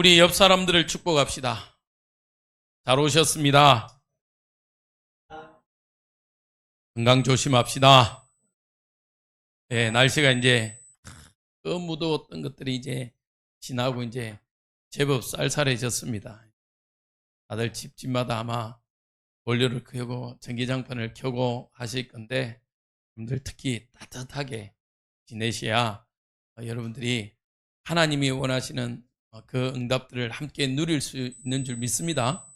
우리 옆 사람들을 축복합시다. 잘 오셨습니다. 건강 조심합시다. 예, 날씨가 이제 무더웠던 것들이 이제 지나고 이제 제법 쌀쌀해졌습니다. 다들 집집마다 아마 보일러를 켜고 전기장판을 켜고 하실 건데, 여러분들 특히 따뜻하게 지내셔야 여러분들이 하나님이 원하시는 그 응답들을 함께 누릴 수 있는 줄 믿습니다.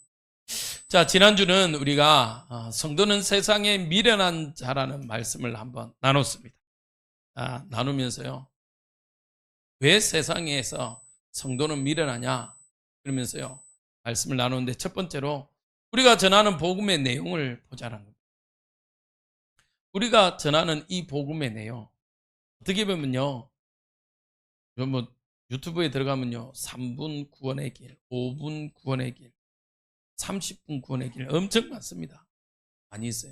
자, 지난주는 우리가 성도는 세상에 미련한 자라는 말씀을 한번 나눴습니다. 나누면서요, 왜 세상에서 성도는 미련하냐 그러면서요 말씀을 나누는데, 첫 번째로 우리가 전하는 복음의 내용을 보자는 겁니다. 우리가 전하는 이 복음의 내용, 어떻게 보면요, 뭐 유튜브에 들어가면요 3분 구원의 길, 5분 구원의 길, 30분 구원의 길 엄청 많습니다. 많이 있어요.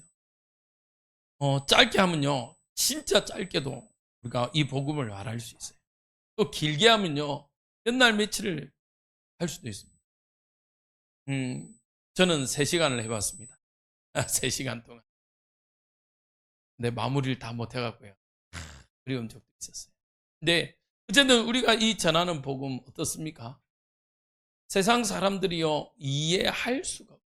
짧게 하면요 진짜 짧게도 우리가 이 복음을 말할 수 있어요. 또 길게 하면요 몇 날 며칠을 할 수도 있습니다. 저는 3시간을 해봤습니다. 3시간 동안. 근데 마무리를 다 못해갖고요 어려운 적도 있었어요. 근데 어쨌든 우리가 이 전하는 복음 어떻습니까? 세상 사람들이요 이해할 수가 없어요.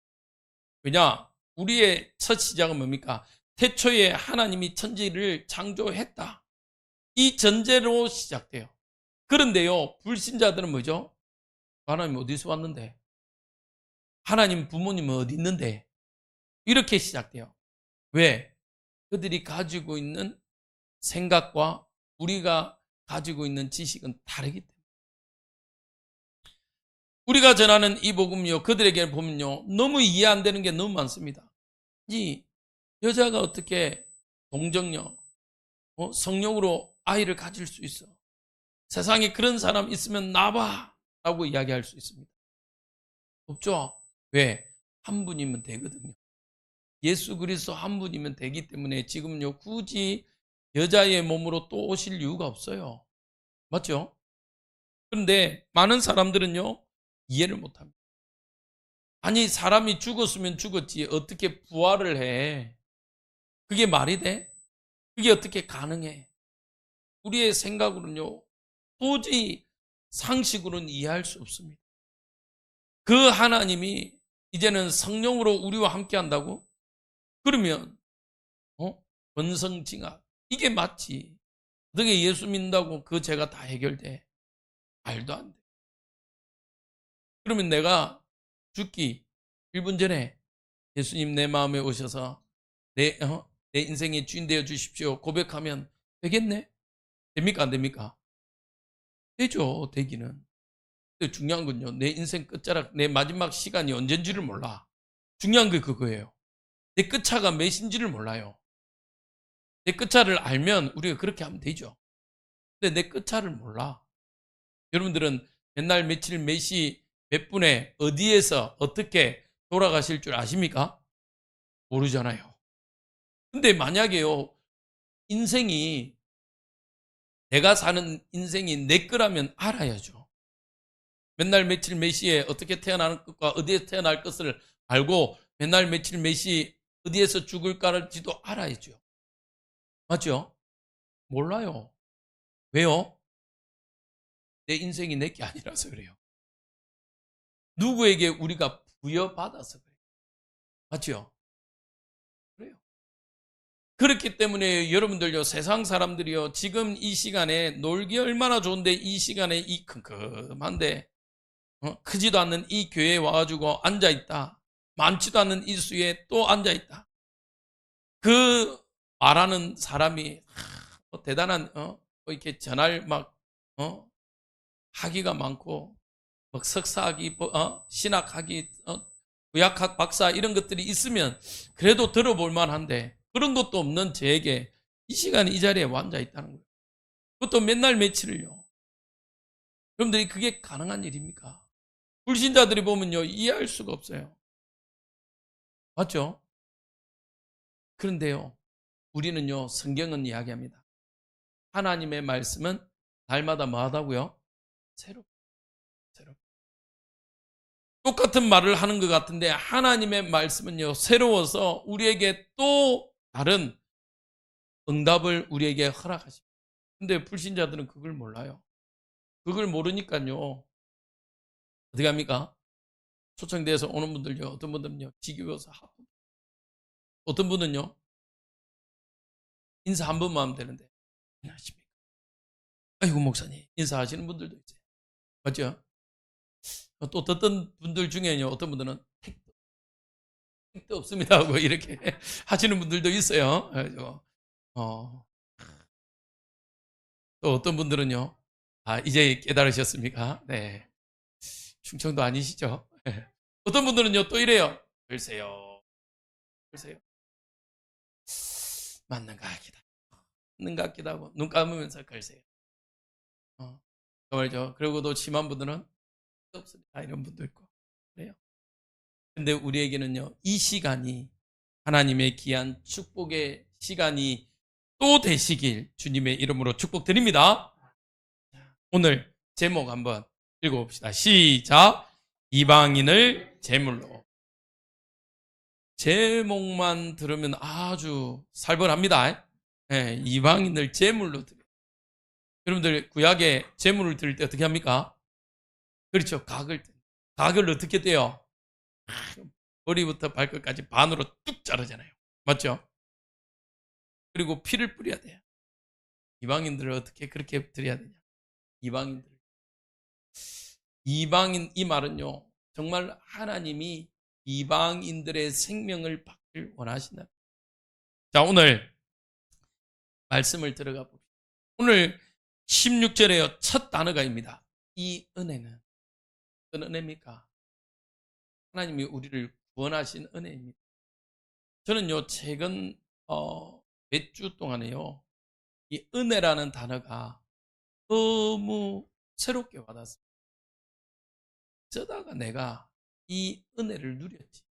왜냐? 우리의 첫 시작은 뭡니까? 태초에 하나님이 천지를 창조했다, 이 전제로 시작돼요. 그런데요 불신자들은 뭐죠? 하나님 어디서 왔는데? 하나님 부모님은 어디 있는데? 이렇게 시작돼요. 왜? 그들이 가지고 있는 생각과 우리가 가지고 있는 지식은 다르기 때문에. 우리가 전하는 이 복음이요 그들에게 보면요 너무 이해 안 되는 게 너무 많습니다. 이 여자가 어떻게 동정녀, 성령으로 아이를 가질 수 있어? 세상에 그런 사람 있으면 나봐 라고 이야기할 수 있습니다. 없죠? 왜? 한 분이면 되거든요. 예수 그리스도 한 분이면 되기 때문에 지금요 굳이 여자의 몸으로 또 오실 이유가 없어요. 맞죠? 그런데 많은 사람들은요 이해를 못합니다. 아니, 사람이 죽었으면 죽었지 어떻게 부활을 해? 그게 말이 돼? 그게 어떻게 가능해? 우리의 생각으로는요 도저히 상식으로는 이해할 수 없습니다. 그 하나님이 이제는 성령으로 우리와 함께 한다고? 그러면 원성징악 이게 맞지. 어떻게 예수 믿는다고 그 죄가 다 해결돼? 말도 안 돼. 그러면 내가 죽기 1분 전에 예수님 내 마음에 오셔서 내 인생의 주인 되어 주십시오 고백하면 되겠네? 됩니까 안 됩니까? 되죠. 되기는. 근데 중요한 건요 내 인생 끝자락, 내 마지막 시간이 언젠지를 몰라. 중요한 게 그거예요. 내 끝차가 몇인지를 몰라요. 내 끝차를 알면 우리가 그렇게 하면 되죠. 근데 내 끝차를 몰라. 여러분들은 맨날 며칠 몇 시 몇 분에 어디에서 어떻게 돌아가실 줄 아십니까? 모르잖아요. 근데 만약에요 인생이, 내가 사는 인생이 내 거라면 알아야죠. 맨날 며칠 몇 시에 어떻게 태어나는 것과 어디에서 태어날 것을 알고 맨날 며칠 몇 시 어디에서 죽을까를지도 알아야죠. 맞죠? 몰라요. 왜요? 내 인생이 내 게 아니라서 그래요. 누구에게 우리가 부여받아서 그래요. 맞죠? 그래요. 그렇기 때문에 여러분들요 세상 사람들이요 지금 이 시간에 놀기 얼마나 좋은데, 이 시간에 이 큼큼한데 크지도 않는 이 교회에 와가지고 앉아있다, 많지도 않은 이 수에 또 앉아있다, 그 말하는 사람이 대단한 이렇게 전할 막 학위가 많고 막 석사학위, 신학학위, 의학학 박사 이런 것들이 있으면 그래도 들어볼 만한데, 그런 것도 없는 저에게 이 시간에 이 자리에 앉아 있다는 거예요. 그것도 맨날 며칠을요. 여러분들이 그게 가능한 일입니까? 불신자들이 보면요 이해할 수가 없어요. 맞죠? 그런데요 우리는요 성경은 이야기합니다. 하나님의 말씀은 날마다 뭐하다고요? 새롭다. 똑같은 말을 하는 것 같은데 하나님의 말씀은요, 새로워서 우리에게 또 다른 응답을 우리에게 허락하십니다. 근데 불신자들은 그걸 몰라요. 그걸 모르니까요, 어떻게 합니까? 초청돼서 오는 분들요, 어떤 분들은요, 지겨워서 하품. 어떤 분은요, 인사 한 번만 하면 되는데, 안녕하십니까? 아이고, 목사님. 인사하시는 분들도 있어요. 맞죠? 또 어떤 분들 중에는요, 어떤 분들은 택도 없습니다 하고 이렇게 하시는 분들도 있어요. 그래서, 어, 또 어떤 분들은요, 아, 이제 깨달으셨습니까? 네. 충청도 아니시죠? 네. 어떤 분들은요, 또 이래요. 글쎄요. 글쎄요. 맞는 것 같기도 하고, 맞는 것 같기도 하고, 눈 감으면서 글쎄요. 그 말이죠. 그리고 또 심한 분들은 없습니다. 이런 분도 있고. 그래요. 근데 우리에게는요, 이 시간이 하나님의 귀한 축복의 시간이 또 되시길 주님의 이름으로 축복드립니다. 오늘 제목 한번 읽어봅시다. 시작. 이방인을 제물로. 제목만 들으면 아주 살벌합니다. 네, 이방인을 제물로 드려. 여러분들 구약에 제물을 드릴 때 어떻게 합니까? 그렇죠. 각을 어떻게 떼요? 머리부터 발끝까지 반으로 뚝 자르잖아요. 맞죠? 그리고 피를 뿌려야 돼요. 이방인들을 어떻게 그렇게 드려야 되냐? 이방인들. 이방인 이 말은요, 정말 하나님이 이방인들의 생명을 받길 원하시나. 자, 오늘 말씀을 들어가 봅시다. 오늘 16절에요, 첫 단어가입니다. 이 은혜는 어떤 은혜입니까? 하나님이 우리를 구원하신 은혜입니다. 저는요, 최근 몇 주 동안에요, 이 은혜라는 단어가 너무 새롭게 와닿습니다. 어쩌다가 내가 이 은혜를 누렸지.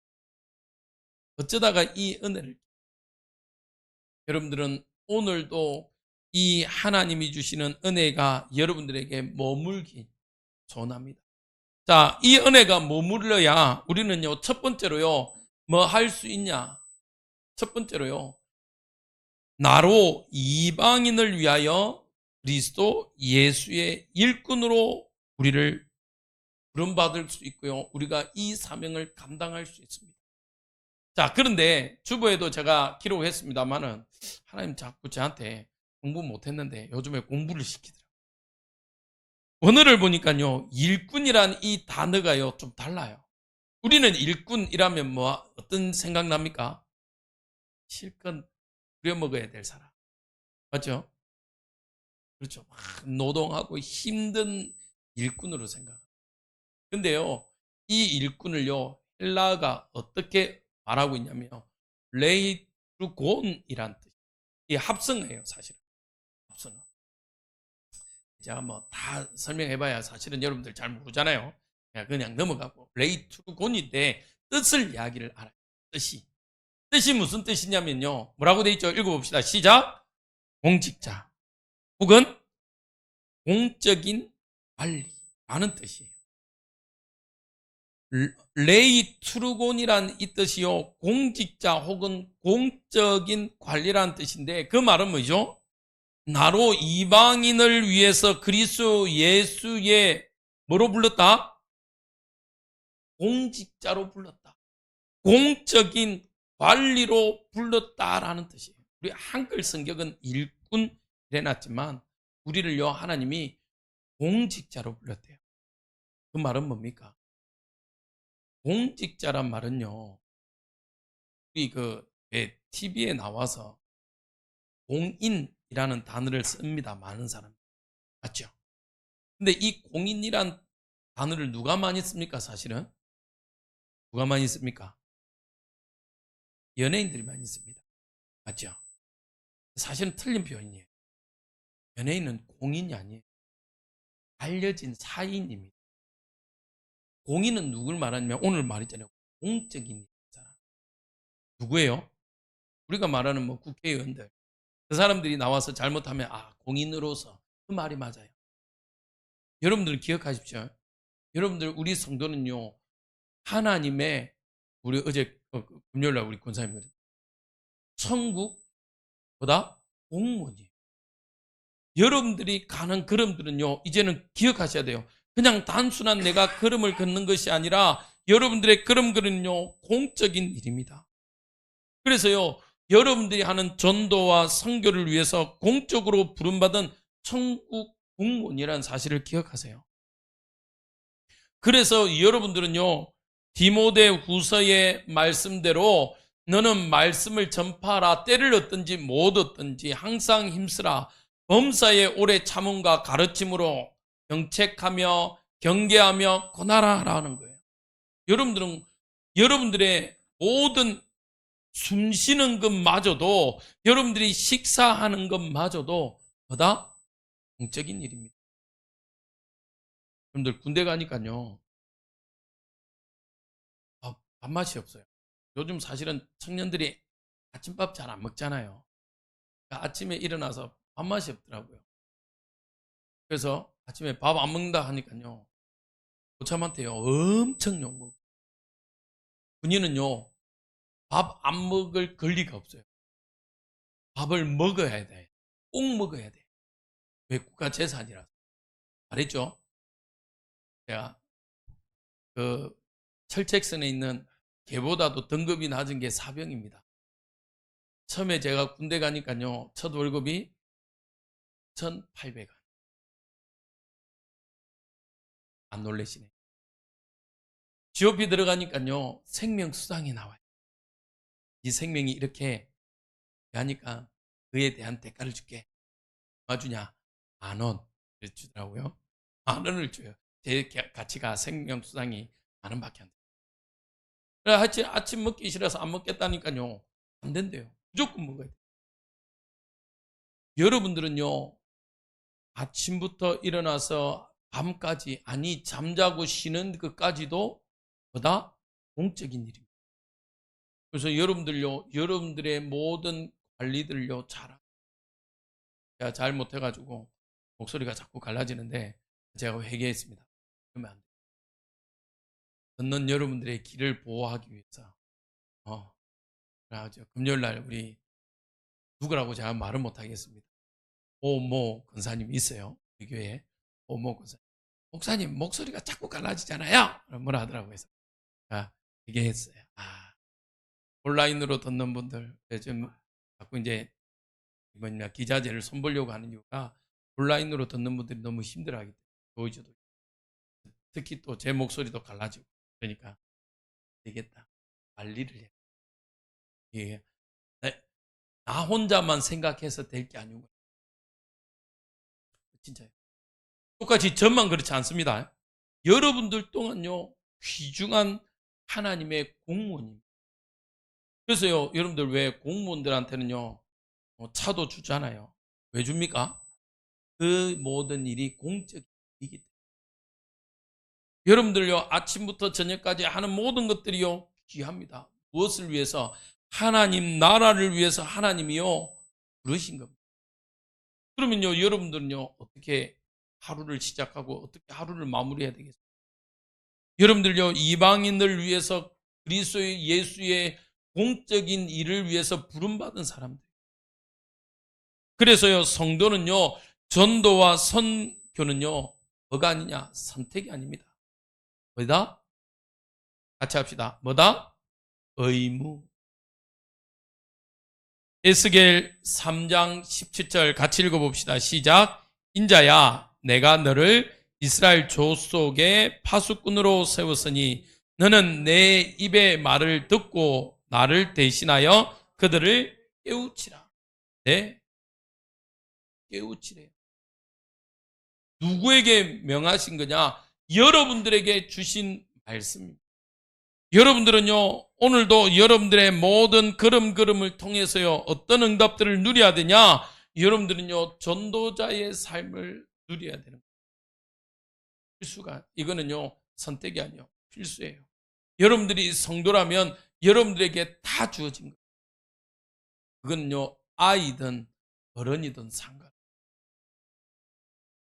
어쩌다가 이 은혜를. 여러분들은 오늘도 이 하나님이 주시는 은혜가 여러분들에게 머물기 소원합니다. 자, 이 은혜가 머물러야 우리는요, 첫 번째로요, 뭐 할 수 있냐? 첫 번째로요, 나로 이방인을 위하여 그리스도 예수의 일꾼으로 우리를 부름받을 수 있고요, 우리가 이 사명을 감당할 수 있습니다. 자, 그런데 주보에도 제가 기록했습니다만은 하나님 자꾸 저한테 공부 못했는데 요즘에 공부를 시키더라고요. 원어를 보니까요, 일꾼이란 이 단어가요, 좀 달라요. 우리는 일꾼이라면 뭐 어떤 생각 납니까? 실컷 부려먹어야 될 사람. 맞죠? 그렇죠. 막 노동하고 힘든 일꾼으로 생각합니다. 근데요, 이 일꾼을요, 헬라어가 어떻게 말하고 있냐면요, 레이트루곤이란 뜻. 이 합성어예요, 사실은. 합성어. 제가 뭐 다 설명해봐야 사실은 여러분들 잘 모르잖아요. 그냥 넘어가고, 레이트루곤인데 뜻을 이야기를 알아요. 뜻이 무슨 뜻이냐면요, 뭐라고 돼 있죠? 읽어봅시다. 시작. 공직자 혹은 공적인 관리라는 뜻이에요. 레이트루곤이란 이 뜻이요, 공직자 혹은 공적인 관리라는 뜻인데, 그 말은 뭐죠? 나로 이방인을 위해서 그리스도 예수의 뭐로 불렀다? 공직자로 불렀다. 공적인 관리로 불렀다라는 뜻이에요. 우리 한글 성격은 일꾼 이래놨지만 우리를요, 하나님이 공직자로 불렀대요. 그 말은 뭡니까? 공직자란 말은요, 우리 TV에 나와서 공인이라는 단어를 씁니다. 많은 사람. 맞죠? 근데 이 공인이란 단어를 누가 많이 씁니까, 사실은? 누가 많이 씁니까? 연예인들이 많이 씁니다. 맞죠? 사실은 틀린 표현이에요. 연예인은 공인이 아니에요. 알려진 사인입니다. 공인은 누굴 말하냐면 오늘 말했잖아요, 공적인 사람. 누구예요? 우리가 말하는 뭐 국회의원들. 그 사람들이 나와서 잘못하면 공인으로서 그 말이 맞아요. 여러분들은 기억하십시오. 여러분들 우리 성도는요, 하나님의, 우리 어제 금요일날 우리 권사님 천국보다 공무원이에요. 여러분들이 가는 걸음들은요, 이제는 기억하셔야 돼요. 그냥 단순한 내가 걸음을 걷는 것이 아니라 여러분들의 걸음걸이는요, 공적인 일입니다. 그래서요, 여러분들이 하는 전도와 선교를 위해서 공적으로 부름받은 천국 공무원이라는 사실을 기억하세요. 그래서 여러분들은요, 디모데 후서의 말씀대로 너는 말씀을 전파하라. 때를 얻든지 못 얻든지 항상 힘쓰라. 범사에 오래 참음과 가르침으로 경책하며 경계하며 권하라라는 거예요. 여러분들은 여러분들의 모든 숨 쉬는 것마저도, 여러분들이 식사하는 것마저도 보다 공적인 일입니다. 여러분들 군대 가니까요, 밥맛이 없어요. 요즘 사실은 청년들이 아침밥 잘 안 먹잖아요. 그러니까 아침에 일어나서 밥맛이 없더라고요. 그래서 아침에 밥 안 먹는다 하니까요, 고참한테요 엄청 욕먹고, 군인은요 밥 안 먹을 권리가 없어요. 밥을 먹어야 돼. 꼭 먹어야 돼. 왜? 국가 재산이라서. 말했죠? 제가 그 철책선에 있는 개보다도 등급이 낮은 게 사병입니다. 처음에 제가 군대 가니까요, 첫 월급이 1,800원. 안 놀래시네. GOP 들어가니까요, 생명수당이 나와요. 이 생명이 이렇게 하니까 그에 대한 대가를 줄게. 얼마 주냐? 10,000원 주더라고요. 10,000원을 줘요. 제 가치가 생명수당이 10,000원밖에 안 돼요. 그래, 아침 먹기 싫어서 안 먹겠다니까요, 안 된대요. 무조건 먹어야 돼요. 여러분들은요, 아침부터 일어나서 밤까지, 아니 잠자고 쉬는 것까지도 보다 공적인 일입니다. 그래서 여러분들요, 여러분들의 모든 관리들요 제가 잘 못해가지고 목소리가 자꾸 갈라지는데 제가 회개했습니다. 그러면 안 돼요. 듣는 여러분들의 길을 보호하기 위해서 그래가지고 금요일날 우리 누구라고 제가 말은 못하겠습니다. 오모 권사님 있어요, 우리 교회에. 오모 권사님, 목사님 목소리가 자꾸 갈라지잖아요. 뭐라 하더라고요. 그래서 얘기했어요. 온라인으로 듣는 분들, 요즘 자꾸 이제 뭐냐 기자재를 손보려고 하는 이유가 온라인으로 듣는 분들이 너무 힘들어하기 때문에, 보이지도 특히 또 제 목소리도 갈라지고, 그러니까 되겠다, 관리를 해. 예, 나 혼자만 생각해서 될 게 아니고 진짜요. 똑같이 저만 그렇지 않습니다. 여러분들 또한요 귀중한 하나님의 공무원입니다. 그래서요, 여러분들 왜 공무원들한테는요 차도 주잖아요. 왜 줍니까? 그 모든 일이 공적이기 때문에. 여러분들요, 아침부터 저녁까지 하는 모든 것들이요 귀합니다. 무엇을 위해서? 하나님 나라를 위해서 하나님이요 부르신 겁니다. 그러면요, 여러분들은요 어떻게 하루를 시작하고 어떻게 하루를 마무리해야 되겠어요? 여러분들요, 이방인을 위해서 그리스도의 예수의 공적인 일을 위해서 부름받은 사람들. 그래서요, 성도는요, 전도와 선교는요 뭐가 아니냐? 선택이 아닙니다. 뭐다? 같이 합시다. 뭐다? 의무. 에스겔 3장 17절 같이 읽어봅시다. 시작. 인자야, 내가 너를 이스라엘 족속의 파수꾼으로 세웠으니 너는 내 입의 말을 듣고 나를 대신하여 그들을 깨우치라. 네, 깨우치래요. 누구에게 명하신 거냐? 여러분들에게 주신 말씀입니다. 여러분들은요, 오늘도 여러분들의 모든 걸음걸음을 통해서요 어떤 응답들을 누려야 되냐? 여러분들은요 전도자의 삶을 누려야 되는 거예요. 필수가, 이거는요 선택이 아니요 필수예요. 여러분들이 성도라면 여러분들에게 다 주어진 거예요. 그건요 아이든 어른이든 상관.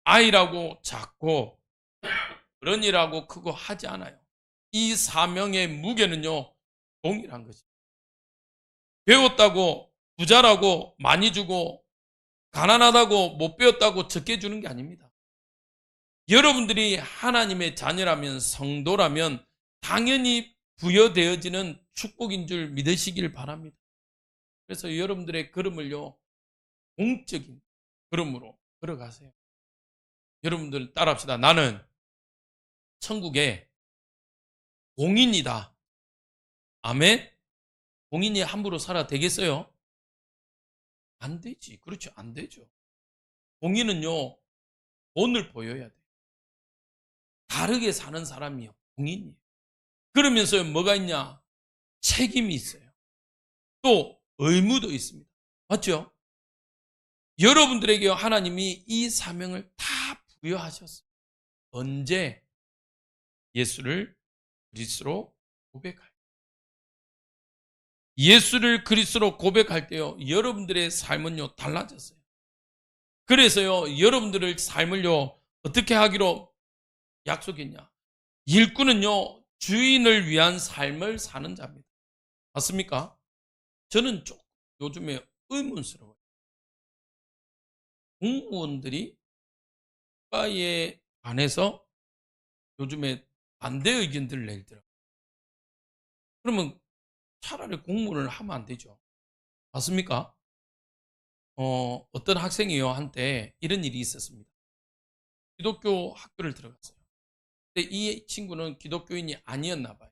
아이라고 작고 어른이라고 크고 하지 않아요. 이 사명의 무게는요, 동일한 것입니다. 배웠다고 부자라고 많이 주고 가난하다고 못 배웠다고 적게 주는 게 아닙니다. 여러분들이 하나님의 자녀라면, 성도라면 당연히 부여되어지는 축복인 줄 믿으시길 바랍니다. 그래서 여러분들의 걸음을요, 공적인 걸음으로 걸어가세요. 여러분들 따라합시다. 나는 천국의 공인이다. 아멘? 공인이 함부로 살아 되겠어요? 안 되지. 그렇죠. 안 되죠. 공인은요, 본을 보여야 돼. 다르게 사는 사람이요, 공인이에요. 그러면서 뭐가 있냐? 책임이 있어요. 또 의무도 있습니다. 맞죠? 여러분들에게 하나님이 이 사명을 다 부여하셨어요. 언제? 예수를 그리스도로 고백할 때. 예수를 그리스도로 고백할 때요, 여러분들의 삶은요, 달라졌어요. 그래서요, 여러분들의 삶을요, 어떻게 하기로 약속했냐? 일꾼은요, 주인을 위한 삶을 사는 자입니다. 맞습니까? 저는 좀 요즘에 의문스러워요. 공무원들이 국가에 관해서 요즘에 반대 의견들을 내더라고요. 그러면 차라리 공무원을 하면 안 되죠. 맞습니까? 어떤 학생이요, 한때 이런 일이 있었습니다. 기독교 학교를 들어갔어요. 근데 이 친구는 기독교인이 아니었나 봐요.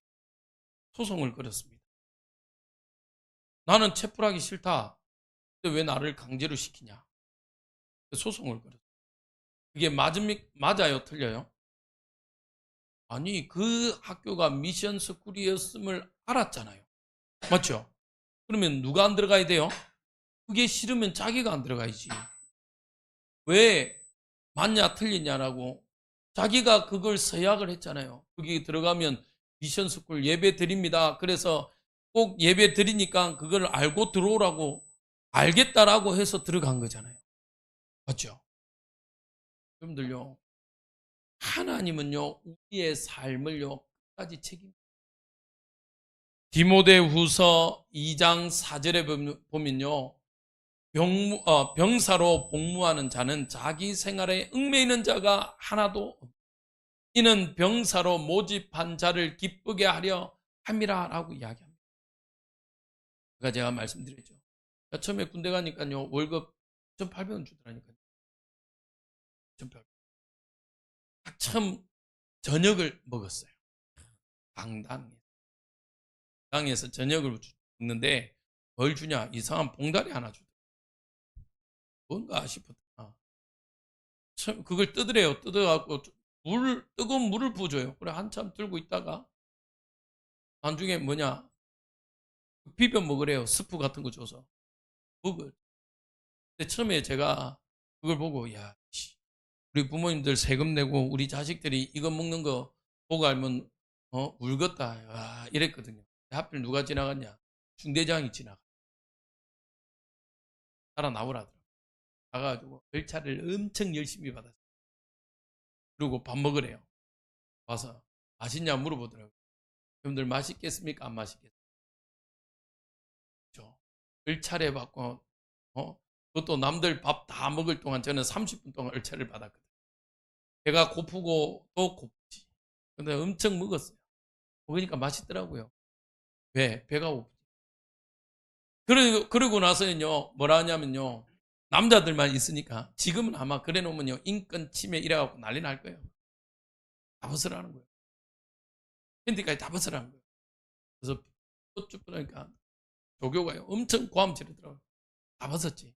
소송을 걸었습니다. 나는 체불하기 싫다. 근데 왜 나를 강제로 시키냐? 소송을 걸었어요. 그게 맞아요? 틀려요? 아니, 그 학교가 미션 스쿨이었음을 알았잖아요. 맞죠? 그러면 누가 안 들어가야 돼요? 그게 싫으면 자기가 안 들어가야지. 왜 맞냐 틀리냐라고 자기가 그걸 서약을 했잖아요. 거기 들어가면 미션 스쿨 예배 드립니다. 그래서 꼭 예배 드리니까 그걸 알고 들어오라고 알겠다라고 해서 들어간 거잖아요. 맞죠? 여러분들요, 하나님은요, 우리의 삶을요, 끝까지 책임. 디모데후서 2장 4절에 보면요, 병사로 복무하는 자는 자기 생활에 얽매이는 자가 하나도 없다. 이는 병사로 모집한 자를 기쁘게 하려 함이라라고 이야기합니다. 제가 말씀드렸죠. 처음에 군대 가니까요, 월급 1,800원 주더라니까요. 1,800원. 처음 저녁을 먹었어요. 강당에서 저녁을 먹는데 뭘 주냐? 이상한 봉다리 하나 주더라고요. 뭔가 싶었다. 그걸 뜯으래요. 뜯어갖고 뜨거운 물을 부어줘요. 그래, 한참 들고 있다가 나중에 비벼 먹으래요. 스프 같은 거 줘서. 먹을. 근데 처음에 제가 그걸 보고, 야, 우리 부모님들 세금 내고 우리 자식들이 이거 먹는 거 보고 알면, 울겠다. 이랬거든요. 하필 누가 지나갔냐? 중대장이 따라 나오라더라고요. 가가지고 열차를 엄청 열심히 받았어요. 그리고 밥 먹으래요. 와서 맛있냐 물어보더라고요. 여러분들 맛있겠습니까? 안 맛있겠습니까? 을차례 받고, 그것도 남들 밥 다 먹을 동안 저는 30분 동안 을차를 받았거든요. 배가 고프고 또 고프지. 근데 엄청 먹었어요. 먹으니까 맛있더라고요. 왜? 배가 고프지. 그러고 나서는요, 뭐라 하냐면요, 남자들만 있으니까 지금은 아마 그래 놓으면요, 인권 침해 이래갖고 난리 날 거예요. 다 벗으라는 거예요. 팬티까지 다 벗으라는 거예요. 그래서 쭉 보니까 조교가요, 엄청 고함 지르더라고요. 다 벗었지.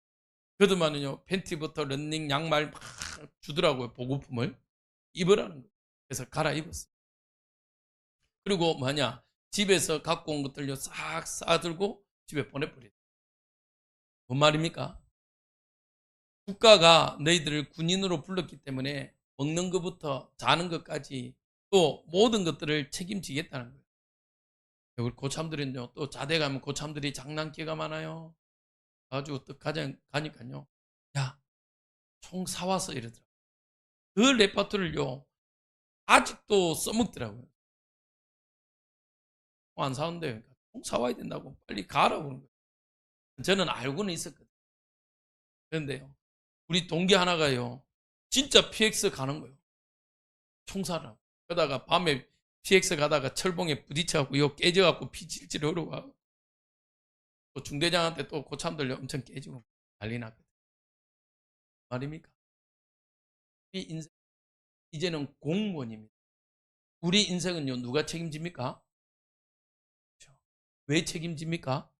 그동안은요, 팬티부터 런닝, 양말 막 주더라고요, 보급품을. 입으라는 거예요. 그래서 갈아입었어요. 그리고 집에서 갖고 온 것들요, 싹 싸들고 집에 보내버려요. 뭔 말입니까? 국가가 너희들을 군인으로 불렀기 때문에 먹는 것부터 자는 것까지 또 모든 것들을 책임지겠다는 거예요. 우리 고참들은요, 또 자대 가면 고참들이 장난기가 많아요. 아주 가니까요, 야, 총 사와서 이러더라고요. 그 레파토리를요, 아직도 써먹더라고요. 안 사온대요. 총 사와야 된다고 빨리 가라고 그러는 거예요. 저는 알고는 있었거든요. 그런데요, 우리 동기 하나가요, 진짜 PX 가는 거예요. 총 사라고. 그러다가 밤에 PX 가다가 철봉에 부딪혀갖고 요 깨져갖고 피 질질 흘러가고 또 중대장한테 또 고참 들려 엄청 깨지고 난리 났거든요. 말입니까? 우리 인생 이제는 공무원입니다. 우리 인생은요, 누가 책임집니까? 그렇죠. 왜 책임집니까?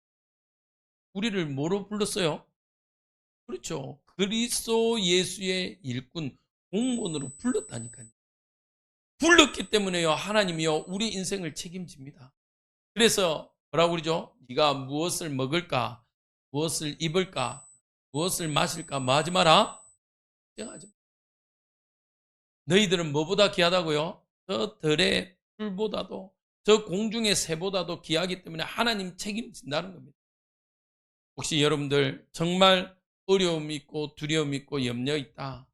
우리를 뭐로 불렀어요? 그렇죠. 그리스도 예수의 일꾼, 공무원으로 불렀다니까요. 불렀기 때문에요, 하나님이요, 우리 인생을 책임집니다. 그래서 뭐라고 그러죠? 네가 무엇을 먹을까, 무엇을 입을까, 무엇을 마실까, 뭐 하지 마라? 걱정하지 마. 너희들은 뭐보다 귀하다고요? 저 들의 풀보다도, 저 공중의 새보다도 귀하기 때문에 하나님 책임진다는 겁니다. 혹시 여러분들 정말 어려움 있고 두려움 있고 염려 있다,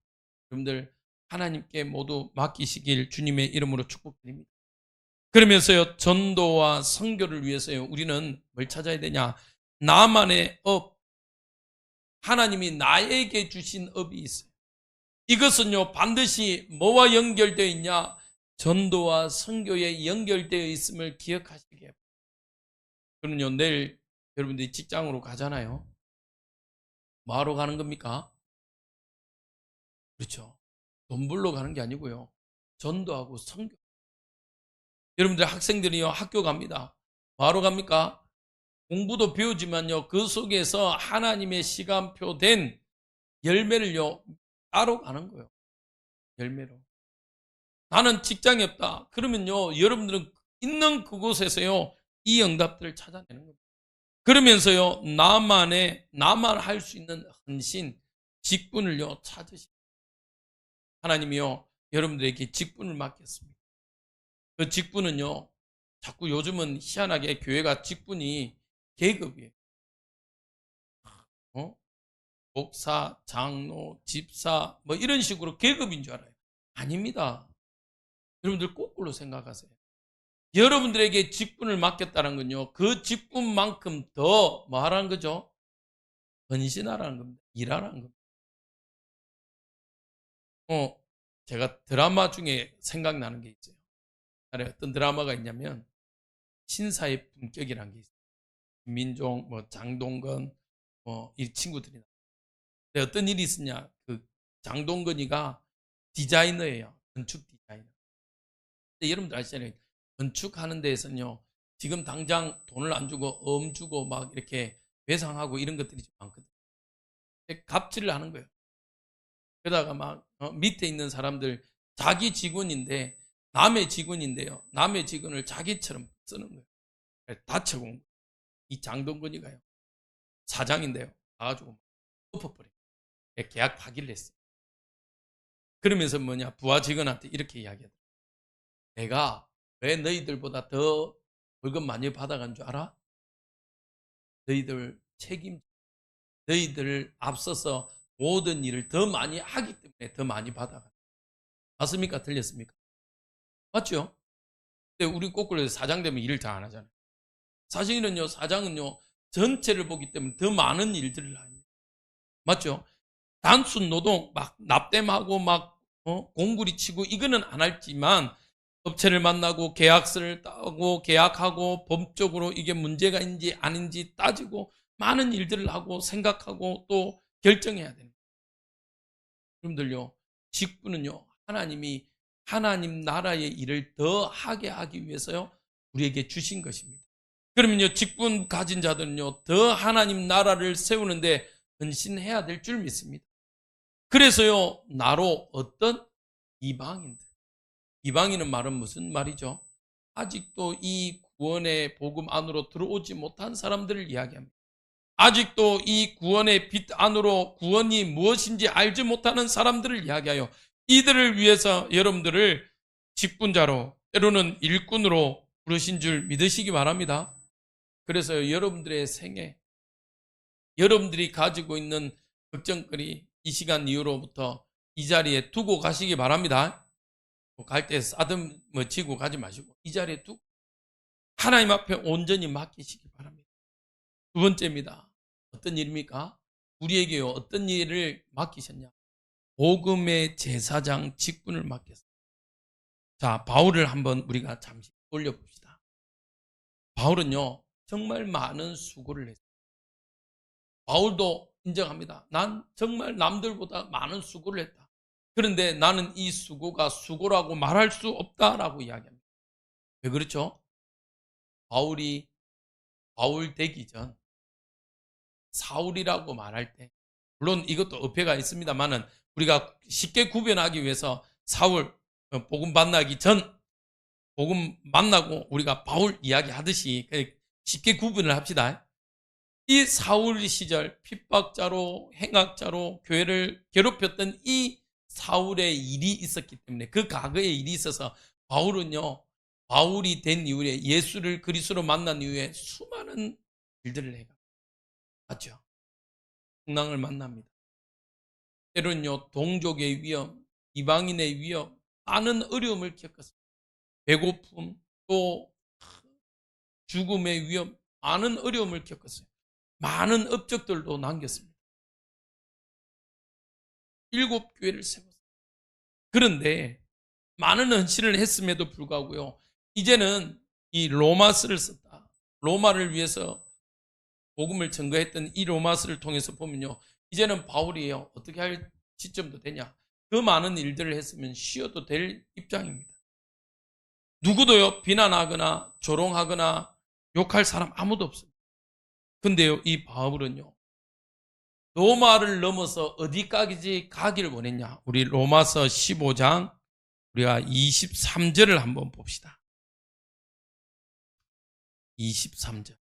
여러분들 하나님께 모두 맡기시길 주님의 이름으로 축복드립니다. 그러면서요, 전도와 선교를 위해서요, 우리는 뭘 찾아야 되냐? 나만의 업, 하나님이 나에게 주신 업이 있어요. 이것은요, 반드시 뭐와 연결되어 있냐? 전도와 선교에 연결되어 있음을 기억하시기 바랍니다. 그러면요, 내일 여러분들이 직장으로 가잖아요. 뭐하러 가는 겁니까? 그렇죠. 돈 벌러 가는 게 아니고요, 전도하고 선교. 여러분들 학생들이요, 학교 갑니다. 뭐하러 갑니까? 공부도 배우지만요, 그 속에서 하나님의 시간표 된 열매를요, 따로 가는 거예요. 열매로. 나는 직장이 없다. 그러면요, 여러분들은 있는 그곳에서요, 이 응답들을 찾아내는 겁니다. 그러면서요, 나만 할 수 있는 헌신, 직분을요, 찾으십니다. 하나님이요, 여러분들에게 직분을 맡겼습니다. 그 직분은요, 자꾸 요즘은 희한하게 교회가 직분이 계급이에요. 목사, 장로, 집사, 뭐 이런 식으로 계급인 줄 알아요. 아닙니다. 여러분들 거꾸로 생각하세요. 여러분들에게 직분을 맡겼다는 건요, 그 직분만큼 더 뭐 하라는 거죠? 헌신하라는 겁니다. 일하라는 겁니다. 제가 드라마 중에 생각나는 게 있어요. 어떤 드라마가 있냐면 신사의 품격이라는 게 있어요. 민종, 뭐 장동건, 뭐 이 친구들이. 근데 어떤 일이 있었냐? 그 장동건이가 디자이너예요. 건축 디자이너. 근데 여러분들 아시잖아요. 건축하는 데에서는요, 지금 당장 돈을 안 주고 엄 주고 막 이렇게 배상하고 이런 것들이 좀 많거든요. 갑질을 하는 거예요. 그러다가 막 밑에 있는 사람들, 자기 직원인데 남의 직원인데요, 남의 직원을 자기처럼 쓰는 거예요. 다쳐고 이 장동건이가요, 사장인데요, 가가지고 엎어버려요. 계약 파기를 했어요. 그러면서 뭐냐, 부하 직원한테 이렇게 이야기하더라고요. 내가 왜 너희들보다 더 월급 많이 받아간 줄 알아? 너희들 책임, 너희들을 앞서서 모든 일을 더 많이 하기 때문에 더 많이 받아가. 맞습니까? 틀렸습니까? 맞죠? 근데 우리 거꾸로 사장 되면 일을 잘 안 하잖아요. 사실은요, 사장은요, 전체를 보기 때문에 더 많은 일들을 합니다. 맞죠? 단순 노동, 막 납땜하고 막 공구리 치고 이거는 안 할지만, 업체를 만나고 계약서를 따고 계약하고 법적으로 이게 문제가 있는지 아닌지 따지고 많은 일들을 하고 생각하고 또 결정해야 됩니다. 여러분들요, 직분은요, 하나님이 하나님 나라의 일을 더 하게 하기 위해서요, 우리에게 주신 것입니다. 그러면요, 직분 가진 자들은요, 더 하나님 나라를 세우는데 헌신해야 될 줄 믿습니다. 그래서요, 나로 어떤 이방인들, 이방인은 말은 무슨 말이죠? 아직도 이 구원의 복음 안으로 들어오지 못한 사람들을 이야기합니다. 아직도 이 구원의 빛 안으로 구원이 무엇인지 알지 못하는 사람들을 이야기하여 이들을 위해서 여러분들을 직분자로, 때로는 일꾼으로 부르신 줄 믿으시기 바랍니다. 그래서 여러분들의 생애, 여러분들이 가지고 있는 걱정거리 이 시간 이후로부터 이 자리에 두고 가시기 바랍니다. 갈 때 싸듬지고 가지 마시고 이 자리에 두고, 하나님 앞에 온전히 맡기시기 바랍니다. 두 번째입니다. 어떤 일입니까? 우리에게요, 어떤 일을 맡기셨냐? 복음의 제사장 직분을 맡겼습니다. 자, 바울을 한번 우리가 잠시 올려봅시다. 바울은요, 정말 많은 수고를 했습니다. 바울도 인정합니다. 난 정말 남들보다 많은 수고를 했다. 그런데 나는 이 수고가 수고라고 말할 수 없다라고 이야기합니다. 왜 그렇죠? 바울이 바울 되기 전 사울이라고 말할 때, 물론 이것도 어폐가 있습니다만은 우리가 쉽게 구별하기 위해서 사울 복음 만나기 전, 복음 만나고 우리가 바울 이야기하듯이 쉽게 구분을 합시다. 이 사울 시절 핍박자로 행악자로 교회를 괴롭혔던 이 사울의 일이 있었기 때문에, 그 과거의 일이 있어서 바울은요, 바울이 된 이후에 예수를 그리스도로 만난 이후에 수많은 일들을 해가 맞죠. 풍랑을 만납니다. 때로는요, 동족의 위험, 이방인의 위험, 많은 어려움을 겪었습니다. 배고픔, 또 죽음의 위험, 많은 어려움을 겪었어요. 많은 업적들도 남겼습니다. 7교회를 세웠어요. 그런데 많은 헌신을 했음에도 불구하고요, 이제는 이 로마서를 썼다. 로마를 위해서 복음을 증거했던 이 로마서를 통해서 보면요, 이제는 바울이에요, 어떻게 할 시점도 되냐. 그 많은 일들을 했으면 쉬어도 될 입장입니다. 누구도요, 비난하거나 조롱하거나 욕할 사람 아무도 없습니다. 근데요, 이 바울은요, 로마를 넘어서 어디까지 가기를 원했냐. 우리 로마서 15장 우리가 23절을 한번 봅시다. 23절.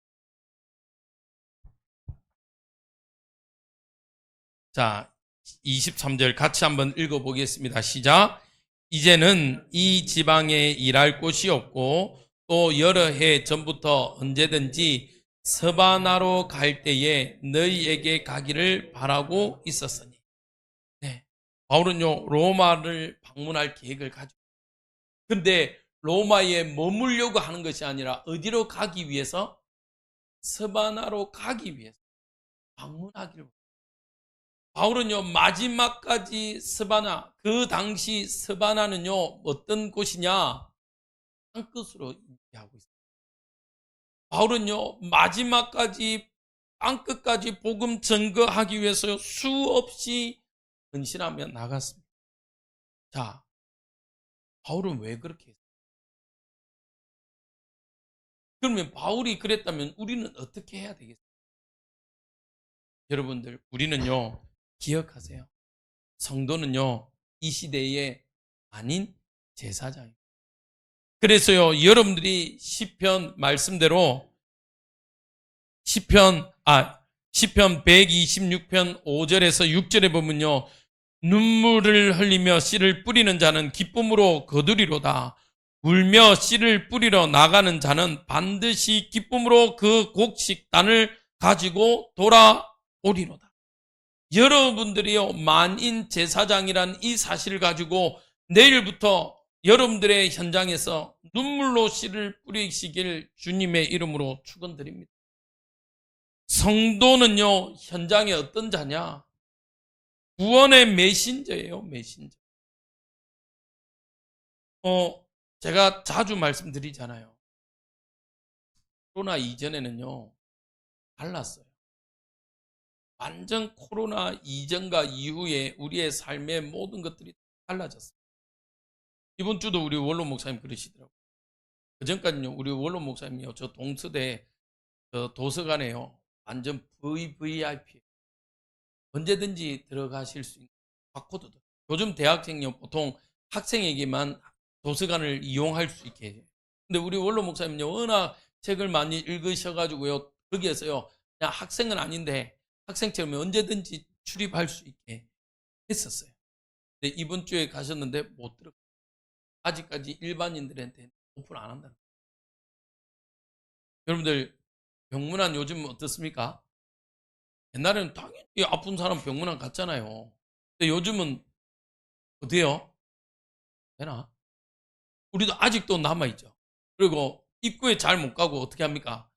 자, 23절 같이 한번 읽어보겠습니다. 시작. 이제는 이 지방에 일할 곳이 없고 또 여러 해 전부터 언제든지 서바나로 갈 때에 너희에게 가기를 바라고 있었으니. 네, 바울은요, 로마를 방문할 계획을 가지고, 근데 로마에 머물려고 하는 것이 아니라 어디로 가기 위해서? 서바나로 가기 위해서 방문하기를. 바울은요, 마지막까지 서바나, 그 당시 서바나는요, 어떤 곳이냐? 땅끝으로 얘기하고 있어요. 바울은요, 마지막까지 땅끝까지 복음 증거하기 위해서 수없이 헌신하며 나갔습니다. 자, 바울은 왜 그렇게 했어요? 그러면 바울이 그랬다면 우리는 어떻게 해야 되겠어요? 여러분들, 우리는요, 기억하세요. 성도는요, 이 시대의 아닌 제사장입니다. 그래서요, 여러분들이 시편 말씀대로 시편 126편 5절에서 6절에 보면요, 눈물을 흘리며 씨를 뿌리는 자는 기쁨으로 거두리로다. 울며 씨를 뿌리러 나가는 자는 반드시 기쁨으로 그 곡식단을 가지고 돌아오리로다. 여러분들이요, 만인 제사장이란 이 사실을 가지고 내일부터 여러분들의 현장에서 눈물로 씨를 뿌리시길 주님의 이름으로 축원드립니다. 성도는요, 현장에 어떤 자냐? 구원의 메신저예요, 메신저. 제가 자주 말씀드리잖아요. 코로나 이전에는요, 달랐어요. 완전 코로나 이전과 이후에 우리의 삶의 모든 것들이 달라졌어요. 이번 주도 우리 원로 목사님 그러시더라고요. 그 전까지는요, 우리 원로 목사님이요, 저 동서대 도서관에요, 완전 VVIP. 언제든지 들어가실 수 있는 바코드도. 요즘 대학생요, 보통 학생에게만 도서관을 이용할 수 있게 해요. 근데 우리 원로 목사님은요, 워낙 책을 많이 읽으셔가지고요, 거기에서요, 그냥 학생은 아닌데 학생처럼 언제든지 출입할 수 있게 했었어요. 근데 이번 주에 가셨는데 못 들어가요. 아직까지 일반인들한테 오픈 안 한다는 거예요. 여러분들, 병문안 요즘 어떻습니까? 옛날에는 당연히 아픈 사람 병문안 갔잖아요. 근데 요즘은 어때요? 되나? 우리도 아직도 남아있죠. 그리고 입구에 잘 못 가고 어떻게 합니까?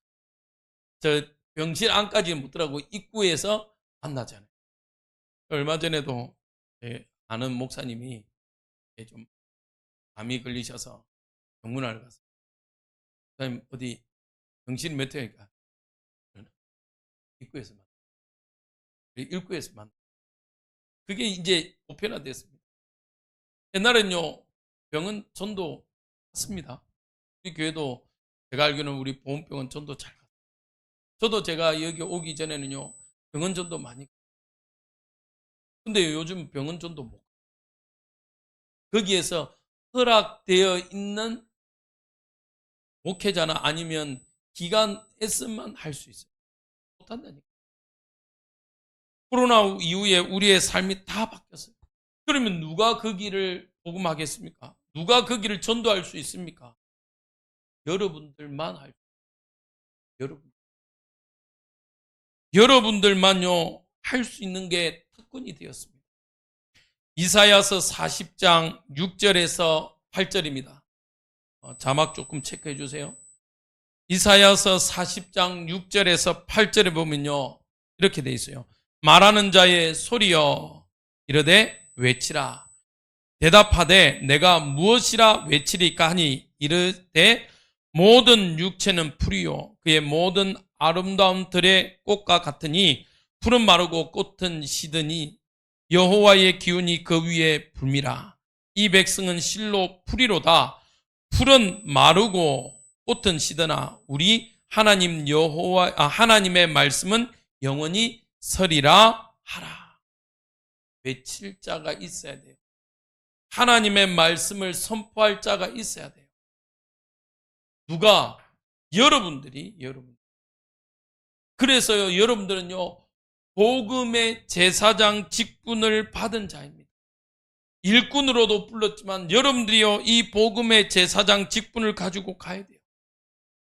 저 병실 안까지는 못 들어가고 입구에서 만나잖아요. 얼마 전에도 제 아는 목사님이 좀 암이 걸리셔서 병문안을 갔어요. 목사님 어디 병실 몇 회니까 입구에서 만나. 입구에서 만나. 그게 이제 보편화됐습니다. 옛날엔요 병은 전도 갔습니다. 우리 교회도 제가 알기로는 우리 보험병원 전도 잘 갔어요. 저도 제가 여기 오기 전에는요 병원 전도 많이. 근데 요즘 병원 전도 못. 거기에서 허락되어 있는 목회자나 아니면 기관 S만 할 수 있어요. 못한다니까. 코로나 이후에 우리의 삶이 다 바뀌었어요. 그러면 누가 그 길을 복음하겠습니까? 누가 그 길을 전도할 수 있습니까? 여러분들만 할 수 있어요. 여러분들만요 할 수 있는 게 특권이 되었습니다. 이사야서 40장 6절에서 8절입니다. 자막 조금 체크해 주세요. 이사야서 40장 6절에서 8절에 보면요 이렇게 돼 있어요. 말하는 자의 소리여 이르되 외치라. 대답하되 내가 무엇이라 외치리까 하니 이르되 모든 육체는 풀이요 그의 모든 아름다운 들의 꽃과 같으니 풀은 마르고 꽃은 시드니 여호와의 기운이 그 위에 불미라. 이 백성은 실로 풀이로다. 풀은 마르고 꽃은 시드나 우리 하나님 하나님의 말씀은 영원히 서리라 하라. 외칠 자가 있어야 돼요. 하나님의 말씀을 선포할 자가 있어야 돼요. 누가? 여러분들이. 그래서요 여러분들은요 복음의 제사장 직분을 받은 자입니다. 일꾼으로도 불렀지만 여러분들이요 이 복음의 제사장 직분을 가지고 가야 돼요.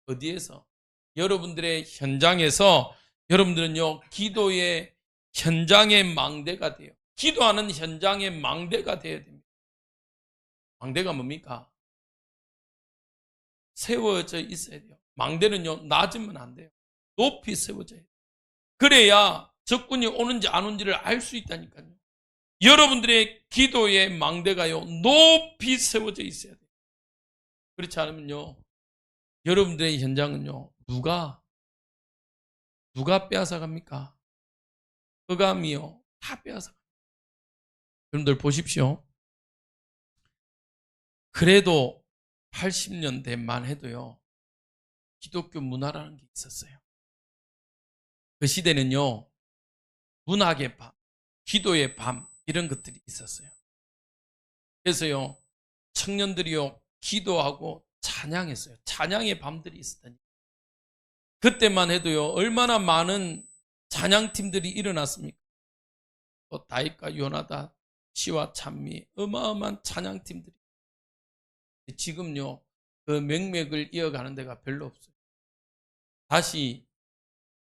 어디에서? 여러분들의 현장에서. 여러분들은요 기도의 현장의 망대가 돼요. 기도하는 현장의 망대가 되어야 됩니다. 망대가 뭡니까? 세워져 있어야 돼요. 망대는요 낮으면 안 돼요. 높이 세워져야 돼요. 그래야 적군이 오는지 안 오는지를 알 수 있다니까요. 여러분들의 기도의 망대가요 높이 세워져 있어야 돼요. 그렇지 않으면요 여러분들의 현장은요 누가 빼앗아갑니까? 흑암이요 다 빼앗아갑니다. 여러분들 보십시오. 그래도 80년대만 해도요 기독교 문화라는 게 있었어요. 그 시대는요 문학의 밤, 기도의 밤 이런 것들이 있었어요. 그래서요 청년들이요 기도하고 찬양했어요. 찬양의 밤들이 있었다니. 그때만 해도요 얼마나 많은 찬양팀들이 일어났습니까? 다윗과 요나단, 시와 찬미 어마어마한 찬양팀들이. 지금요 그 맥맥을 이어가는 데가 별로 없어요. 다시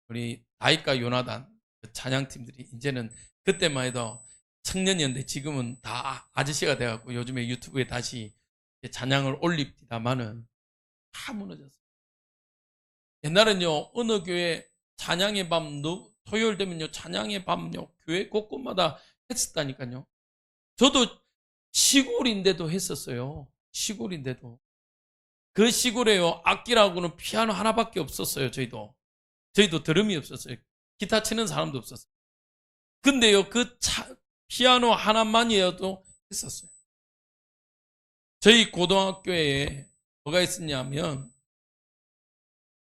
우리 다윗과 요나단 그 찬양팀들이 이제는 그때만 해도 청년이었는데 지금은 다 아저씨가 돼갖고 요즘에 유튜브에 다시 찬양을 올립니다마는 다 무너졌어요. 옛날은요 어느 교회 찬양의 밤 토요일 되면요 찬양의 밤요 교회 곳곳마다 했었다니까요. 저도 시골인데도 했었어요. 시골인데도 그 시골에요 악기라고는 피아노 하나밖에 없었어요. 저희도 드럼이 없었어요. 기타 치는 사람도 없었어요. 근데요 그 피아노 하나만이어도 했었어요. 저희 고등학교에 뭐가 있었냐면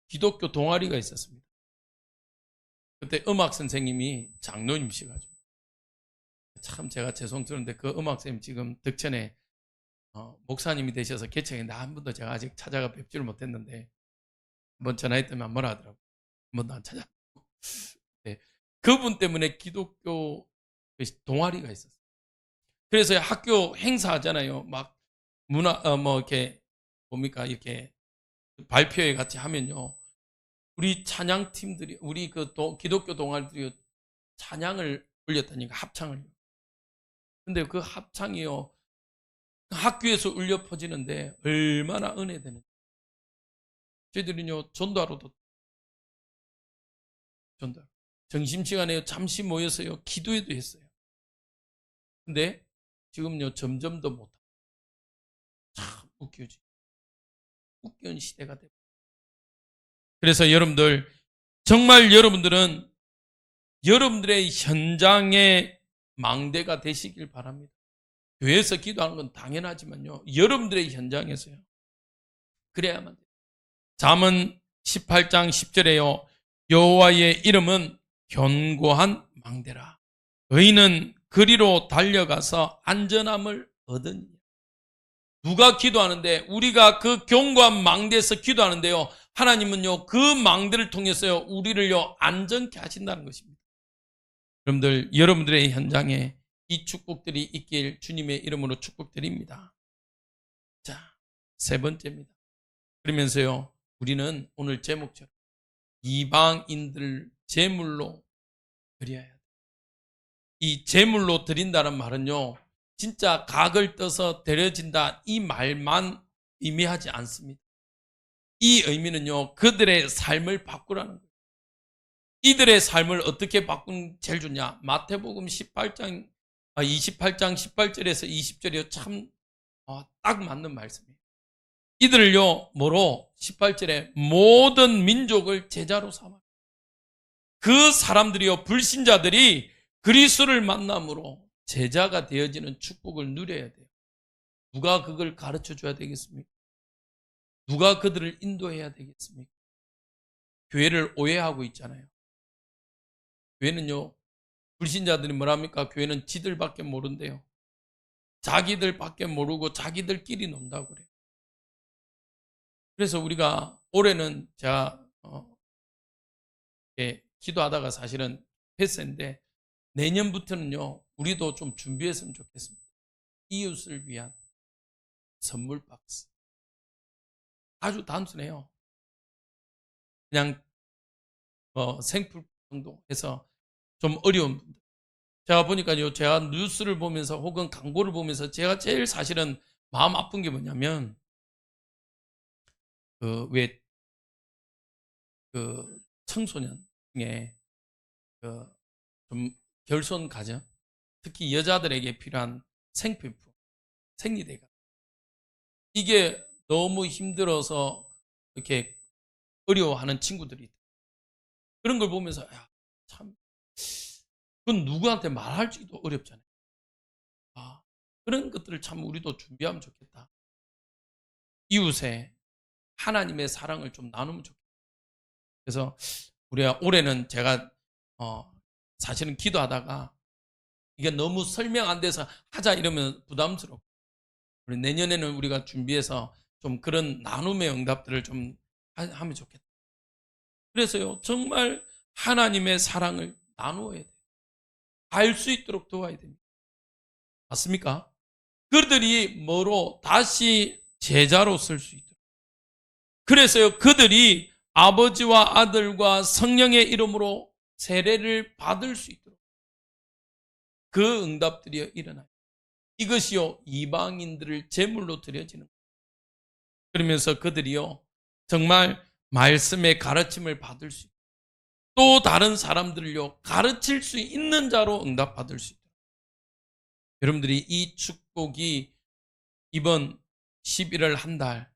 기독교 동아리가 있었습니다. 그때 음악 선생님이 장로님이셔가지고 참 제가 죄송스러운데 그 음악 선생님 지금 덕천에 목사님이 되셔서 개척했는데 한 번도 제가 아직 찾아가 뵙지를 못했는데 한번 전화했더니 뭐라 하더라고요. 한 번도 안 찾아. 네. 그분 때문에 기독교 동아리가 있었어요. 그래서 학교 행사하잖아요. 막 뭐 이렇게 뭡니까 이렇게 발표회 같이 하면요. 우리 찬양팀들이 우리 기독교 동아리들이 찬양을 올렸다니까 합창을. 근데 그 합창이요 학교에서 울려 퍼지는데 얼마나 은혜되는. 저희들은요, 전도하러도 점심시간에 잠시 모여서요, 기도회도 했어요. 근데 지금요, 점점 더 못하고. 참 웃겨지. 웃겨운 시대가 되고. 그래서 여러분들, 정말 여러분들은 여러분들의 현장의 망대가 되시길 바랍니다. 교회에서 기도하는 건 당연하지만요, 여러분들의 현장에서요. 그래야만 돼요. 잠언 18장 10절에요. 여호와의 이름은 견고한 망대라. 의인은 그리로 달려가서 안전함을 얻으니. 누가 기도하는데, 우리가 그 견고한 망대에서 기도하는데요, 하나님은요, 그 망대를 통해서요, 우리를요, 안전케 하신다는 것입니다. 여러분들, 여러분들의 현장에 이 축복들이 있길 주님의 이름으로 축복드립니다. 자, 세 번째입니다. 그러면서요, 우리는 오늘 제목처럼 이방인들 제물로 드려야 돼요. 이 제물로 드린다는 말은요, 진짜 각을 떠서 드려진다 이 말만 의미하지 않습니다. 이 의미는요, 그들의 삶을 바꾸라는 거예요. 이들의 삶을 어떻게 바꾸는 제일 좋냐? 마태복음 28장 18절에서 20절이요, 참 딱 맞는 말씀이에요. 이들을요, 뭐로? 18절에 모든 민족을 제자로 삼아. 그 사람들이요, 불신자들이 그리스도를 만남으로 제자가 되어지는 축복을 누려야 돼요. 누가 그걸 가르쳐 줘야 되겠습니까? 누가 그들을 인도해야 되겠습니까? 교회를 오해하고 있잖아요. 교회는요, 불신자들이 뭐랍니까? 교회는 지들밖에 모른대요. 자기들밖에 모르고 자기들끼리 논다고 그래요. 그래서 우리가 올해는 제가 기도하다가 사실은 패스인데, 내년부터는요, 우리도 좀 준비했으면 좋겠습니다. 이웃을 위한 선물 박스. 아주 단순해요. 그냥 생풀 정도 해서 좀 어려운 분들. 제가 보니까요, 제가 뉴스를 보면서 혹은 광고를 보면서 제가 제일 사실은 마음 아픈 게 뭐냐면, 청소년 중에 좀 결손 가정, 특히 여자들에게 필요한 생필품, 생리대가, 이게 너무 힘들어서 이렇게 어려워하는 친구들이 있다. 그런 걸 보면서, 야, 참, 그건 누구한테 말할지도 어렵잖아요. 그런 것들을 참 우리도 준비하면 좋겠다. 이웃에 하나님의 사랑을 좀 나누면 좋겠다. 그래서 우리가 올해는 제가 사실은 기도하다가 이게 너무 설명 안 돼서 하자 이러면 부담스럽고, 우리 내년에는 우리가 준비해서 좀 그런 나눔의 응답들을 좀 하면 좋겠다. 그래서요, 정말 하나님의 사랑을 나누어야 돼요. 알 수 있도록 도와야 됩니다. 맞습니까? 그들이 뭐로 다시 제자로 쓸 수 있도록. 그래서요, 그들이 아버지와 아들과 성령의 이름으로 세례를 받을 수 있도록 그 응답들이 일어나요. 이것이요, 이방인들을 제물로 드려지는 거예요. 그러면서 그들이요, 정말 말씀의 가르침을 받을 수 있고, 또 다른 사람들을요, 가르칠 수 있는 자로 응답받을 수 있도록. 여러분들이 이 축복이 이번 11월 한 달,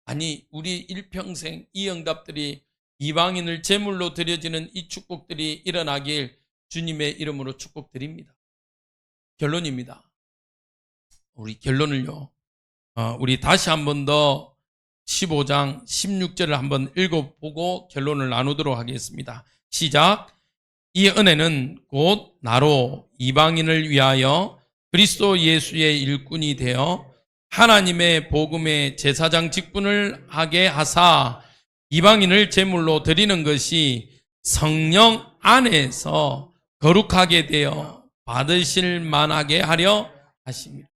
아니 우리 일평생 이 응답들이 이방인을 제물로 드려지는 이 축복들이 일어나길 주님의 이름으로 축복드립니다. 결론입니다. 우리 결론을요, 우리 다시 한 번 더 15장 16절을 한번 읽어보고 결론을 나누도록 하겠습니다. 시작. 이 은혜는 곧 나로 이방인을 위하여 그리스도 예수의 일꾼이 되어 하나님의 복음의 제사장 직분을 하게 하사 이방인을 제물로 드리는 것이 성령 안에서 거룩하게 되어 받으실 만하게 하려 하십니다.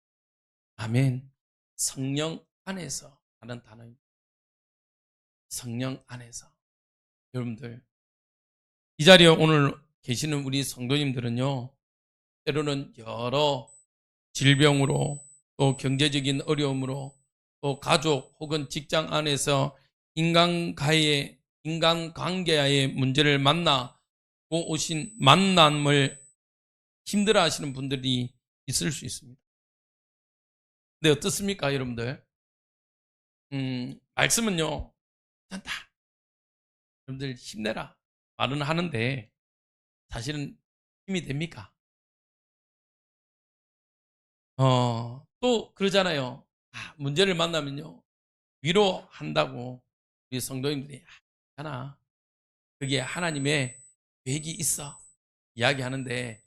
아멘. 성령 안에서 하는 단어입니다. 성령 안에서. 여러분들, 이 자리에 오늘 계시는 우리 성도님들은요, 때로는 여러 질병으로, 또 경제적인 어려움으로, 또 가족 혹은 직장 안에서 인간관계의 문제를 만나고 오신 만남을 힘들어 하시는 분들이 있을 수 있습니다. 근데 어떻습니까, 여러분들? 말씀은요, 괜찮다. 여러분들 힘내라. 말은 하는데, 사실은 힘이 됩니까? 또 그러잖아요. 문제를 만나면요, 위로한다고 우리 성도님들이, 괜찮아. 그게 하나님의 계획이 있어. 이야기하는데,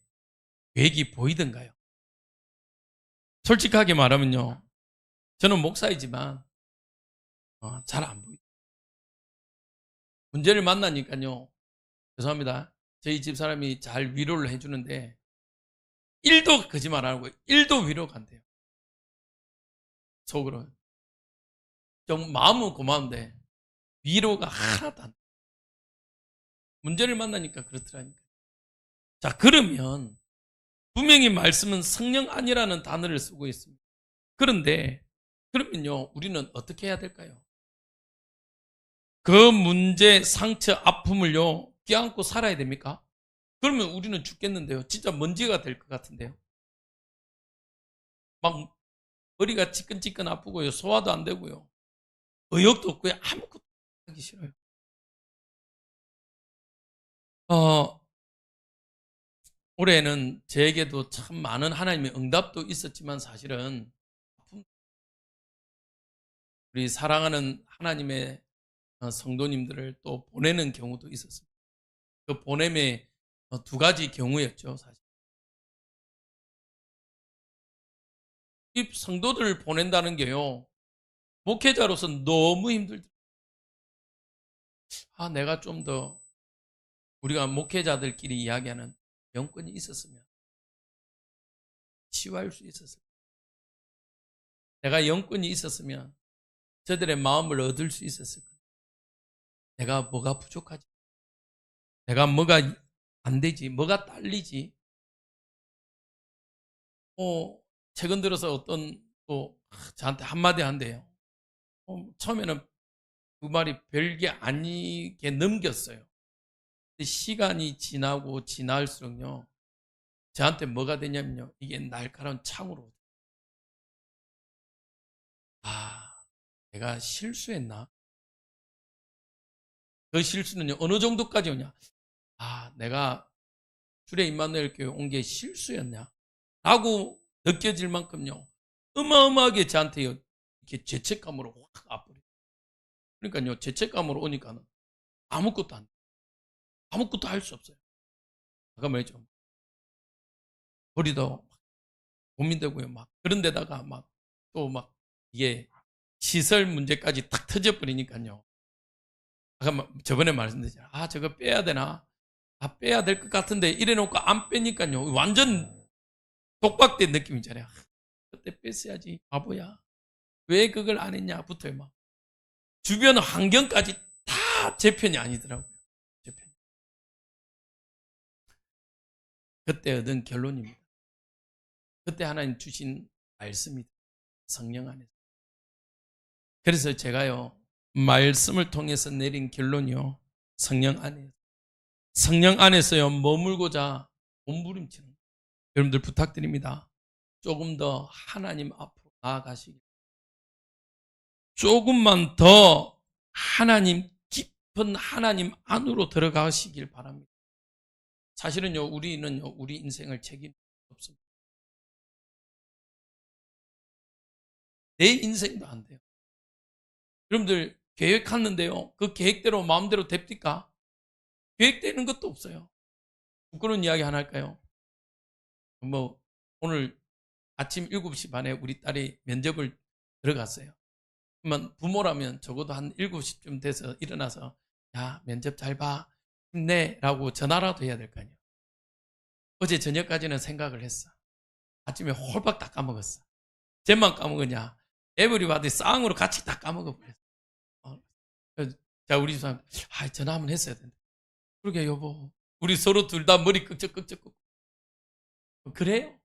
계획이 보이던가요? 솔직하게 말하면요, 저는 목사이지만, 잘 안 보여요. 문제를 만나니까요, 죄송합니다. 저희 집 사람이 잘 위로를 해주는데 1도 거짓말 안 하고 1도 위로가 안 돼요. 속으로. 좀 마음은 고마운데 위로가 하나도 안 돼요. 문제를 만나니까 그렇더라니까. 자, 그러면 분명히 말씀은 성령 아니라는 단어를 쓰고 있습니다. 그런데 그러면요, 우리는 어떻게 해야 될까요? 그 문제, 상처, 아픔을요, 껴안고 살아야 됩니까? 그러면 우리는 죽겠는데요. 진짜 먼지가 될 것 같은데요. 막 머리가 찌끈찌끈 아프고요. 소화도 안 되고요. 의욕도 없고요. 아무것도 하기 싫어요. 올해는 저에게도 참 많은 하나님의 응답도 있었지만 사실은 우리 사랑하는 하나님의 성도님들을 또 보내는 경우도 있었습니다. 그 보냄의 두 가지 경우였죠, 사실. 이 성도들을 보낸다는 게요, 목회자로서 너무 힘들다. 내가 좀 더 우리가 목회자들끼리 이야기하는 영권이 있었으면 치유할 수 있었을. 내가 영권이 있었으면 저들의 마음을 얻을 수 있었을 거야. 내가 뭐가 부족하지? 내가 뭐가 안 되지? 뭐가 딸리지? 최근 들어서 어떤 또 저한테 한마디 한대요. 처음에는 그 말이 별게 아니게 넘겼어요. 근데 시간이 지나고 지날수록요, 저한테 뭐가 되냐면요, 이게 날카로운 창으로. 내가 실수했나? 그 실수는요, 어느 정도까지 오냐? 내가 주례 임마누엘 교회 온 게 실수였냐? 라고 느껴질 만큼요, 어마어마하게 저한테 이렇게 죄책감으로 확 와버려요. 그러니까요, 죄책감으로 오니까는 아무것도 안 돼. 아무것도 할 수 없어요. 아까 말했죠. 머리도 고민되고요, 막. 그런데다가 또 이게 시설 문제까지 탁 터져버리니까요. 아까 저번에 말씀드렸잖아요. 저거 빼야 되나? 빼야 될 것 같은데 이래 놓고 안 빼니까요. 완전 독박된 느낌이잖아요. 그때 뺐어야지, 바보야. 왜 그걸 안 했냐? 부터요, 막. 주변 환경까지 다 제 편이 아니더라고요. 제 편. 그때 얻은 결론입니다. 그때 하나님 주신 말씀이 성령 안에서. 그래서 제가요, 말씀을 통해서 내린 결론이요, 성령 안에서요, 머물고자 몸부림치는. 여러분들 부탁드립니다. 조금 더 하나님 앞으로 나아가시길. 조금만 더 하나님, 깊은 하나님 안으로 들어가시길 바랍니다. 사실은요, 우리는요, 우리 인생을 책임질 수 없습니다. 내 인생도 안 돼요. 여러분들 계획했는데요, 그 계획대로 마음대로 됩니까? 계획되는 것도 없어요. 부끄러운 이야기 하나 할까요? 오늘 아침 7시 반에 우리 딸이 면접을 들어갔어요. 그러면 부모라면 적어도 한 7시쯤 돼서 일어나서, 야, 면접 잘 봐, 힘내 라고 전화라도 해야 될 거 아니에요. 어제 저녁까지는 생각을 했어. 아침에 홀박 다 까먹었어. 쟤만 까먹었냐, 에브리바디 쌍으로 같이 다 까먹어버렸어. 자, 우리 집 사람, 전화 한번 했어야 된다. 그러게 여보, 우리 서로 둘 다 머리 끄적끄적 끄고. 그래요?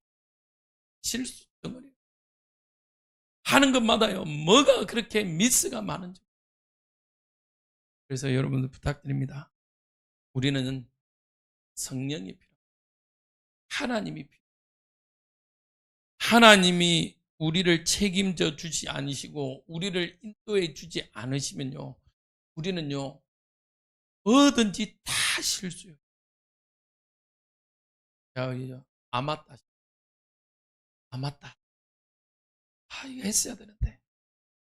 실수 덩어리 하는 것마다요, 뭐가 그렇게 미스가 많은지. 그래서 여러분들 부탁드립니다. 우리는 성령이 필요합니다. 하나님이 필요합니다. 하나님이 우리를 책임져 주지 않으시고 우리를 인도해 주지 않으시면요, 우리는요 뭐든지 다 실수해요. 아 맞다, 아 맞다, 아 이거 했어야 되는데,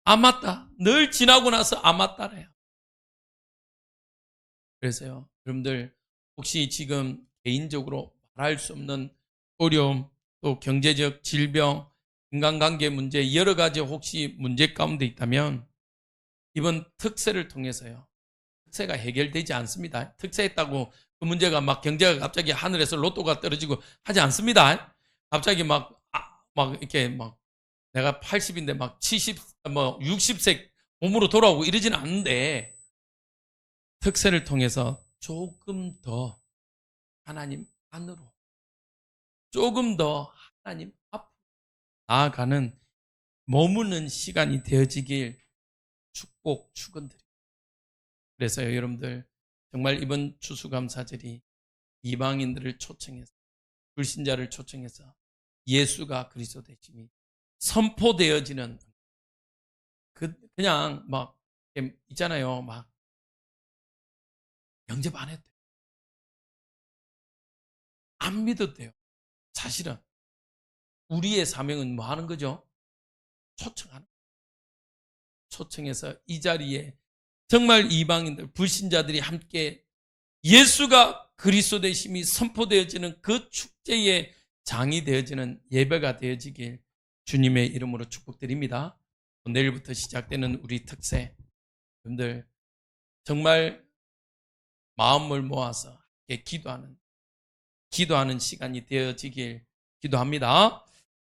아 맞다, 늘 지나고 나서 아 맞다래요. 그래서요, 여러분들 혹시 지금 개인적으로 말할 수 없는 어려움, 또 경제적 질병, 인간관계 문제, 여러 가지 혹시 문제 가운데 있다면 이번 특세를 통해서요, 특세가 해결되지 않습니다. 특세했다고 그 문제가 막 경제가 갑자기 하늘에서 로또가 떨어지고 하지 않습니다. 갑자기 막 이렇게 막 내가 80인데 막 70, 뭐 60세 몸으로 돌아오고 이러지는 않는데, 특세를 통해서 조금 더 하나님 안으로, 조금 더 하나님 앞으로 나아가는 머무는 시간이 되어지길 축원드립니다. 그래서요, 여러분들 정말 이번 추수감사절이 이방인들을 초청해서, 불신자를 초청해서 예수가 그리스도 되심이 선포되어지는, 그냥 막 있잖아요, 막 영접 안 해도 돼요. 안 믿어도 돼요. 사실은 우리의 사명은 뭐 하는 거죠? 초청하는, 초청해서 이 자리에 정말 이방인들, 불신자들이 함께 예수가 그리스도 되심이 선포되어지는 그 축제의 장이 되어지는 예배가 되어지길 주님의 이름으로 축복드립니다. 내일부터 시작되는 우리 특세, 여러분들 정말 마음을 모아서 함께 기도하는 시간이 되어지길 기도합니다.